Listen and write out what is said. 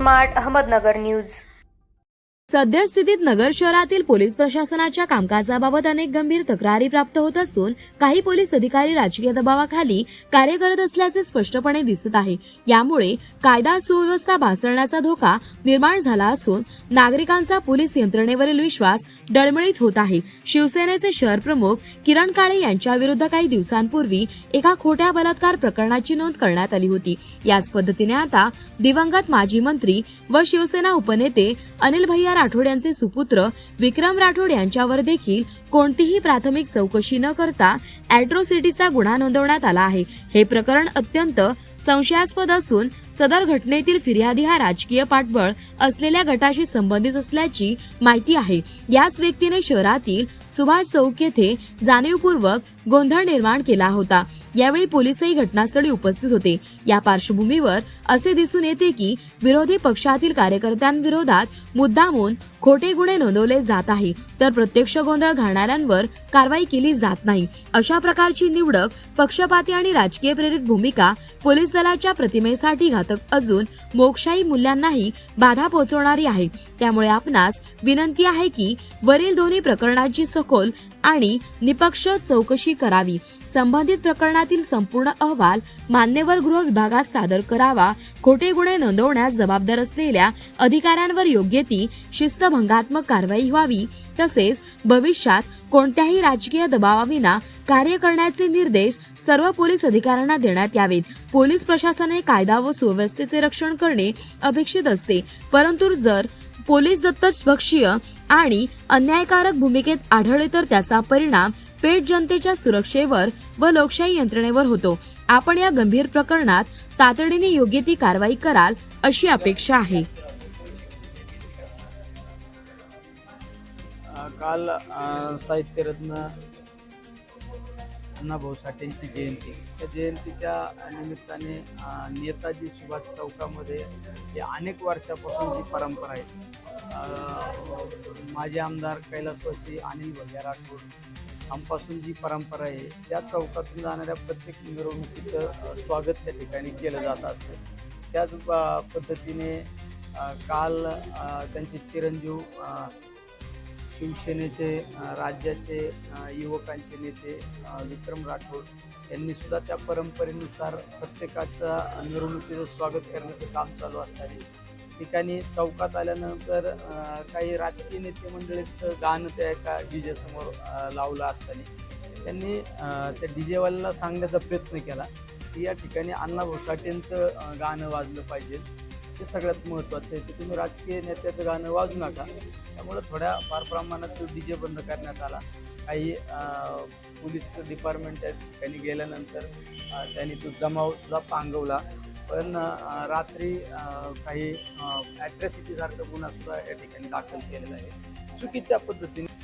Smart Ahmednagar news. सद्यस्थितीत नगर शहरातील police प्रशासनाच्या कामकाजाबाबत अनेक गंभीर तक्रारी प्राप्त होत असून काही पोलीस अधिकारी राजकीय दबावाखाली कार्य करत असल्याचे स्पष्टपणे दिसत आहे। यामुळे कायदा सुव्यवस्था भासळण्याचा धोका निर्माण झाला असून नागरिकांचा पोलीस यंत्रणेवरील विश्वास डळमळीत होत आहे। शिवसेनेचे शहर प्रमुख किरण काळे यांच्या विरुद्ध काही दिवसांपूर्वी एका खोट्या बलात्कार प्रकरणाची नोंद करण्यात आली होती। याच पद्धतीने आता दिवंगत माजी मंत्री व शिवसेना उपनेते अनिल भैया राठोड यांचे सुपुत्र विक्रम राठोड यांच्यावर देखील कोणतीही प्राथमिक चौकशी न करता अॅट्रॉसिटीचा गुन्हा नोंदवण्यात आला आहे। हे प्रकरण अत्यंत संशयास्पद असून सदर घटनेतील फिर्यादी हा राजकीय पाठबळ असलेल्या गटाशी संबंधित असल्याची माहिती आहे। याच व्यक्तीने शहरातील सुभाष चौक येथे जाणीवपूर्वक गोंधळ निर्माण केला होता। यावेळी पोलीसही घटनास्थळी उपस्थित होते। या पार्श्वभूमीवर असे दिसून येते की विरोधी पक्षातील कार्यकर्त्यांविरोधात मुद्दामून खोटे गुन्हे नोंदवले जात आहे, तर प्रत्यक्ष गोंधळ घालणाऱ्यांवर कारवाई केली जात नाही। अशा प्रकारची निवडक, पक्षपाती आणि राजकीय प्रेरित भूमिका पोलीस दलाच्या प्रतिमेसाठी घातक अजून लोकशाही मूल्यांनाही बाधा पोहोचवणारी आहे। त्यामुळे आपणास विनंती आहे की वरील दोन्ही प्रकरणाची सखोल आणि निपक्ष चौकशी करावी। संबंधित प्रकरणातील संपूर्ण अहवाल मान्यवर गृह विभागात सादर करावा। खोटे गुन्हे नोंदवण्यास जबाबदार असलेल्या अधिकाऱ्यांवर योग्य ती शिस्तभंगात्मक कारवाई व्हावी। तसेच भविष्यात कोणत्याही राजकीय दबावाविना कार्य करण्याचे निर्देश सर्व पोलीस अधिकाऱ्यांना देण्यात यावेत। पोलीस प्रशासनाने कायदा व सुव्यवस्थेचे रक्षण करणे अपेक्षित असते, परंतु जर पोलीस दत्तभक्षीय आणि अन्यायकारक भूमिकेत आढळले तर त्याचा परिणाम पेठ जनतेच्या सुरक्षेवर व लोकशाही यंत्रणेवर होतो। आपण या गंभीर प्रकरणात तातडीने योग्य ती कारवाई कराल अशी अपेक्षा आहे। काल साहित्यरत्न अण्णाभाऊ साठेंची जयंती, त्या जयंतीच्या निमित्ताने नेताजी सुभाष चौकामध्ये अनेक वर्षापासून जी परंपरा आहे, माजी आमदार कैलासवासी अनिल भैया राठोड आमपासून जी परंपरा आहे, त्या चौकातून जाणाऱ्या प्रत्येक मिरवणुकीचं स्वागत त्या ठिकाणी केलं जात असतं। त्याच पद्धतीने काल त्यांचे चिरंजीव शिवसेनेचे राज्याचे युवकांचे नेते विक्रम राठोड यांनी सुद्धा त्या परंपरेनुसार प्रत्येकाचा मिरवणुकीचं स्वागत करण्याचं काम चालू असताना ठिकाणी चौकात आल्यानंतर काही राजकीय नेते मंडळीचं गाणं त्या एका डीजे समोर लावलं असताना त्यांनी त्या डीजेवाल्याला सांगण्याचा प्रयत्न केला की या ठिकाणी अण्णाभाऊ साठेंचं गाणं वाजलं पाहिजे, ते सगळ्यात महत्त्वाचं आहे। की तुम्ही राजकीय नेत्याचं गाणं वाजू नका। त्यामुळे थोड्या फार प्रमाणात तो डीजे बंद करण्यात आला। काही पोलीस डिपार्टमेंट त्या ठिकाणी गेल्यानंतर त्यांनी तो जमाव सुद्धा पांगवला, पण रात्री काही ॲट्रॉसिटीसारखा गुन्हा सुद्धा या ठिकाणी दाखल केलेला आहे। चुकीच्या पद्धतीने